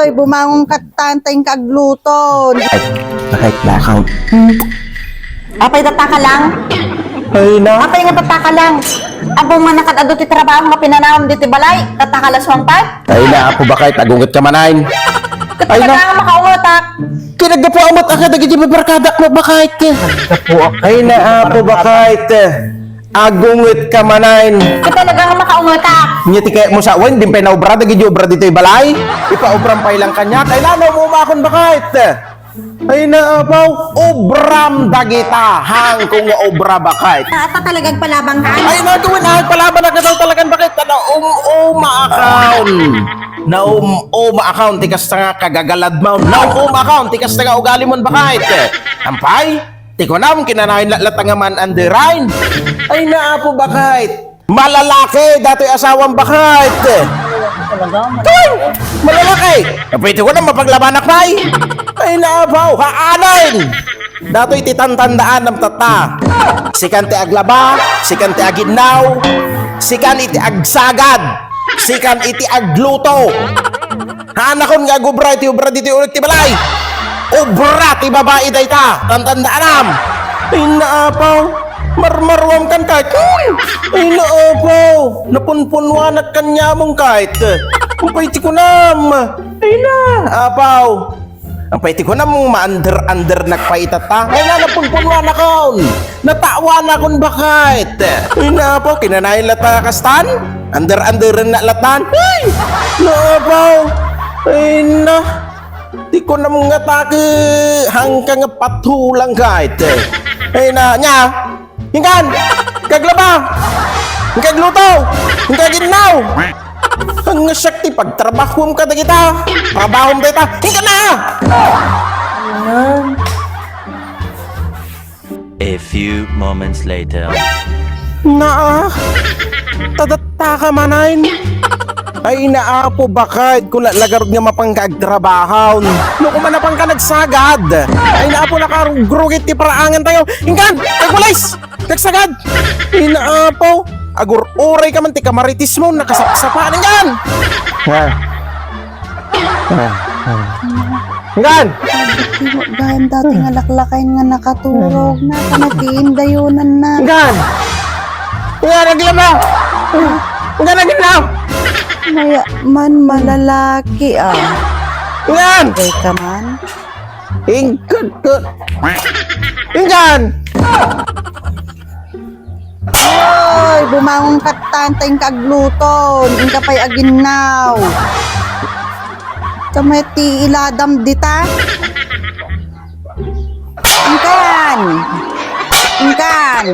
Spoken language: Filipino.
Hoy, bumangon ka tantay kagluton. Bakit na account? Apay data ka lang. Ay na. Apay nga data ka lang. Abo man nakadado ti trabaho nga pinanawam diti balay. Data ka laswang pa. Ay na ako bakit agungot ka manain. Ay Kaya na. nga makaungotak. Kinagdapo amat akad agad yung barkadak mo bakit. Ay na ako bakit. Agungot ka manain. Kaya talaga nga makaungotak. Nyati kaya mo sa wan, di pa na-obra, dagi obra dito yung balay. Ipa-obram pa ilang kanya, kailan mo umakon bakit? Ay naapaw, obram dagita, hang kung obra bakit? Ata talagang palabanghan. Ay nagawin na, palaban na ka talagang bakit? Na account. Na account, tikas nga kagagalad mo. Na account, tikas nga ugali mo bakit? Ampay, tiko na, kinanahin latangaman underline. Ay naapo bakit? Malalaki, dato'y asawang bakit? Toy! Malalaki! Pwede ko na mapaglabanak na ay naabaw, haanain! Dato'y titantandaan ng tata. Sikan ti aglaba, sikan ti aginaw, sikan iti agsagad, sikan iti agluto. Haanakon nga gubra iti ubra dito ulit ti balay. Ubra ti babae dayta, tantandaanam. Ay naabaw. Marmarwam kan kahit. Ay naapaw. Napunpunwanat kanya mong kahit. Ang paiti ko nam. Ay na. Apaw. Ang paiti ko nam mong ma-under nagpaitata. Ay na napunpunwan akon. Natawan akon bakit. Ay naapaw. Kinanayin lata kastan. Under na latan. Ay naapaw. Ay na. Di ko nam nga taki. Hanggang patulang kahit. Ay na. Nya. Hinggan! Kaglaba! Kagluto! Kaginaw! Ang sakti pagtrabahom ka na kita! Trabahom kita! Hinggan na! A few moments later. Naa! Tadata ka manain! Ay naapo bakit kung lagarod nga mapangkagtrabahaw no kung manapang ka nagsagad ay naapo nakarugit ti paraangan tayo hinggan kagwalis nagsagad ay naapo agur-uray ka man ti kamaritis mo nakasapsapaan hinggan hinggan Gahan dati nga laklakain nga nakaturog na. Kanatiin dayunan na. hinggan hinggan naglaba hinggan naginaw Maya man malalaki ah. hinggan Okay ka man. hinggan hinggan Hoy, bumangon ka tantay kagluton. Ang kapay aginaw. Kamati iladam dita. Ingkan. Ingkan.